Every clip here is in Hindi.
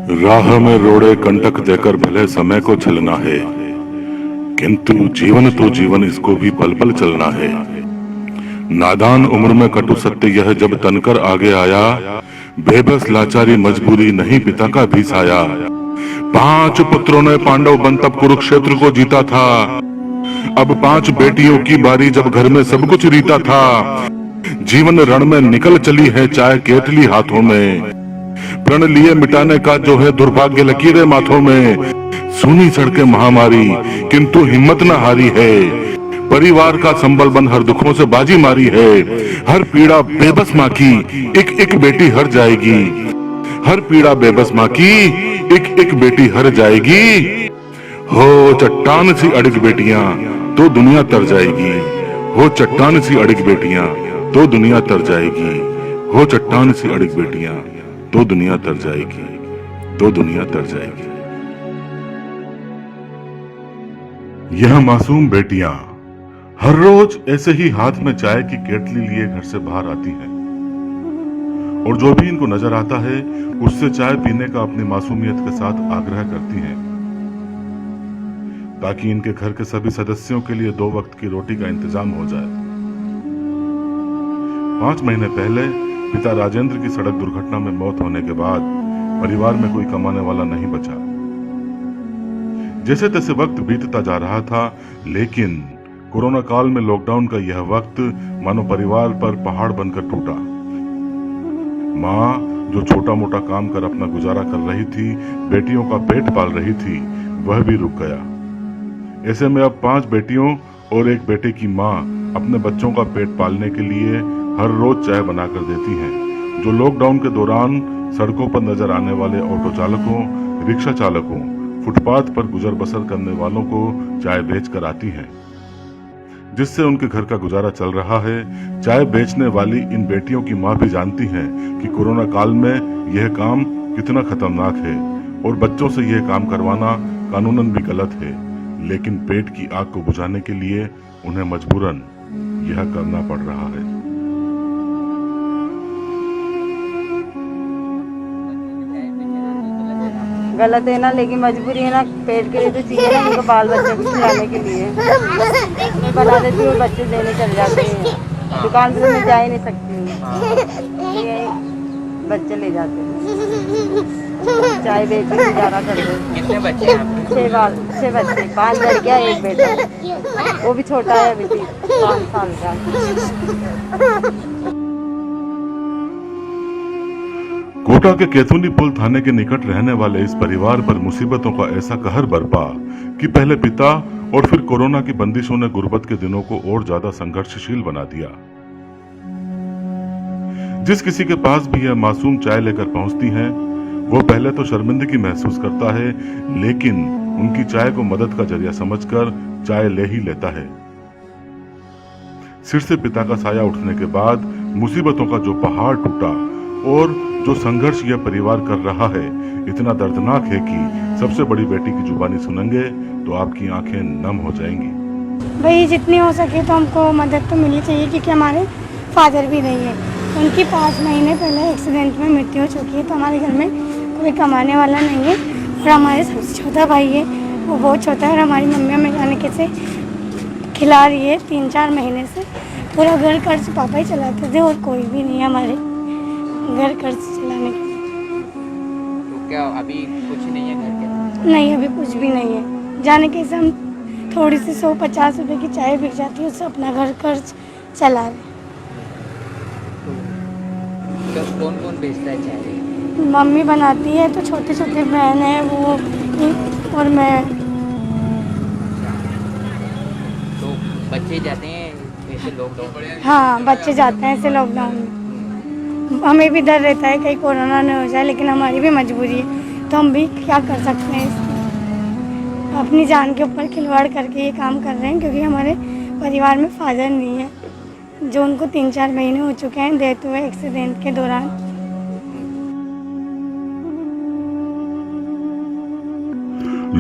राह में रोड़े कंटक देकर भले समय को छलना है, किंतु जीवन तो जीवन, इसको भी पल पल चलना है। नादान उम्र में कटु सत्य यह जब तनकर आगे आया, बेबस लाचारी मजबूरी नहीं पिता का भी साया। 5 पुत्रों ने पांडव बन तब कुरुक्षेत्र को जीता था, अब 5 बेटियों की बारी जब घर में सब कुछ रीता था। जीवन रण में निकल चली है चाहे केतली हाथों में, प्रण लिए मिटाने का जो है दुर्भाग्य लकीरें माथों में। सूनी सड़के महामारी किंतु हिम्मत न हारी है, परिवार का संबल बन हर दुखों से बाजी मारी है। हर पीड़ा बेबस माँ की एक एक बेटी हर जाएगी, हर पीड़ा बेबस माँ की एक एक बेटी हर जाएगी। हो चट्टान सी अड़िग बेटियां तो दुनिया तर जाएगी, हो चट्टान सी अड़िग बेटियां तो दुनिया तर जाएगी, हो चट्टान सी अड़िग बेटियां तो दुनिया तर जाएगी, तो दुनिया तर जाएगी। यह मासूम बेटियां हर रोज ऐसे ही हाथ में चाय की केतली लिए घर से बाहर आती हैं और जो भी इनको नजर आता है उससे चाय पीने का अपनी मासूमियत के साथ आग्रह करती हैं, ताकि इनके घर के सभी सदस्यों के लिए 2 वक्त की रोटी का इंतजाम हो जाए। 5 महीने पहले पिता राजेंद्र की सड़क दुर्घटना में मौत होने के बाद परिवार में कोई कमाने वाला नहीं बचा। जैसे तैसे वक्त बीतता जा रहा था, लेकिन कोरोना काल में लॉकडाउन का यह वक्त मानो परिवार पर पहाड़ बनकर टूटा। माँ जो छोटा मोटा काम कर अपना गुजारा कर रही थी, बेटियों का पेट पाल रही थी, वह भी रुक गया। ऐसे में अब 5 बेटियों और 1 बेटे की माँ अपने बच्चों का पेट पालने के लिए हर रोज चाय बनाकर देती हैं, जो लॉकडाउन के दौरान सड़कों पर नजर आने वाले ऑटो चालकों, रिक्शा चालकों, फुटपाथ पर गुजर बसर करने वालों को चाय बेच कर आती हैं, जिससे उनके घर का गुजारा चल रहा है। चाय बेचने वाली इन बेटियों की माँ भी जानती हैं कि कोरोना काल में यह काम कितना खतरनाक है और बच्चों से यह काम करवाना कानूनन भी गलत है, लेकिन पेट की आग को बुझाने के लिए उन्हें मजबूरन यह करना पड़ रहा है। गलत है ना, लेकिन मजबूरी है ना, पेट के लिए तो चाहिए ना उनको, बाल बच्चे को खिलाने के लिए। मैं बना देती हूँ, बच्चे देने चल जाते हैं, दुकान पे मैं जा ही नहीं सकती हूँ, ये बच्चे ले जाते हैं, चाय बेच के गुजारा कर दो। कितने बच्चे हैं? 6 बच्चे, 5 लड़कियाँ 1 बेटा, वो भी छोटा है, अभी 5 साल का। कोटा के केतुनी पुल थाने के निकट रहने वाले इस परिवार पर मुसीबतों का ऐसा कहर बरपा कि पहले पिता और फिर कोरोना की बंदिशों ने गुर्बत के दिनों को और ज्यादा संघर्षशील बना दिया। जिस किसी के पास भी यह मासूम चाय लेकर पहुंचती हैं, वो पहले तो शर्मिंदगी महसूस करता है, लेकिन उनकी चाय को मदद का जरिया समझकर चाय ले ही लेता है। सिर से पिता का साया उठने के बाद मुसीबतों का जो पहाड़ टूटा और जो संघर्ष यह परिवार कर रहा है इतना दर्दनाक है कि सबसे बड़ी बेटी की जुबानी सुनेंगे तो आपकी आंखें नम हो जाएंगी। भाई जितनी हो सके तो हमको मदद तो मिलनी चाहिए, क्योंकि हमारे फादर भी नहीं है, उनकी 5 महीने पहले एक्सीडेंट में मृत्यु हो चुकी है, तो हमारे घर में कोई कमाने वाला नहीं है। और हमारे सबसे छोटा भाई है, वो बहुत छोटा है, और हमारी मम्मी हमें जाने कैसे खिला रही है 3-4 महीने से। पूरा घर कर्ज पापा ही चलाते थे और कोई भी नहीं है हमारे घर कर्ज चलाने के। तो क्या अभी कुछ नहीं है घर के? नहीं, अभी कुछ भी नहीं है। जाने के हम थोड़ी सी 150 रुपए की चाय बिक जाती है, उससे अपना घर कर्ज चला रहे। तो कौन कौन बेचता है चाय? मम्मी बनाती है, तो छोटी छोटी बहन है वो, और मैं। तो बच्चे जाते हैं ऐसे लॉकडाउन? हाँ, बच्चे जाते हैं ऐसे लॉकडाउन में। हमें भी डर रहता है कहीं कोरोना न हो जाए, लेकिन हमारी भी मजबूरी है, तो हम भी क्या कर सकते हैं इसमें। अपनी जान के ऊपर खिलवाड़ करके ये काम कर रहे हैं, क्योंकि हमारे परिवार में फादर नहीं है, जो उनको 3-4 महीने हो चुके हैं डेथ हुए एक्सीडेंट के दौरान।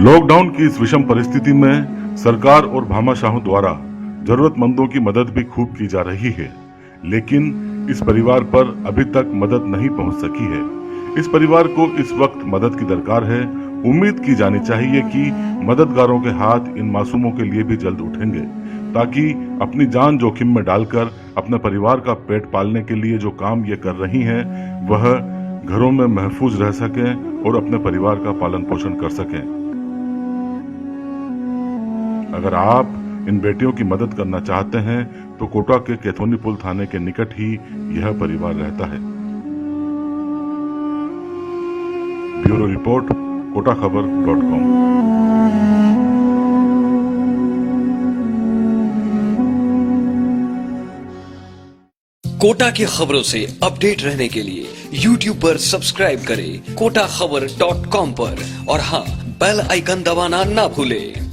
लॉकडाउन की इस विषम परिस्थिति में सरकार और भामाशाहों द्वारा जरूरतमंदों की मदद भी खूब की जा रही है, लेकिन इस परिवार पर अभी तक मदद नहीं पहुंच सकी है, इस परिवार को इस वक्त मदद की दरकार है। उम्मीद की जानी चाहिए कि मददगारों के हाथ इन मासूमों के लिए भी जल्द उठेंगे, ताकि अपनी जान जोखिम में डालकर अपने परिवार का पेट पालने के लिए जो काम ये कर रही हैं, वह घरों में महफूज रह सकें और अपने परिवार का पालन पोषण कर सकें। अगर आप इन बेटियों की मदद करना चाहते हैं तो कोटा के केथोनी पुल थाने के निकट ही यह परिवार रहता है। Bureau report, kotaKhabar.com। कोटा की खबरों से अपडेट रहने के लिए YouTube पर सब्सक्राइब करें kotaKhabar.com पर, और हाँ, बेल आइकन दबाना ना भूलें।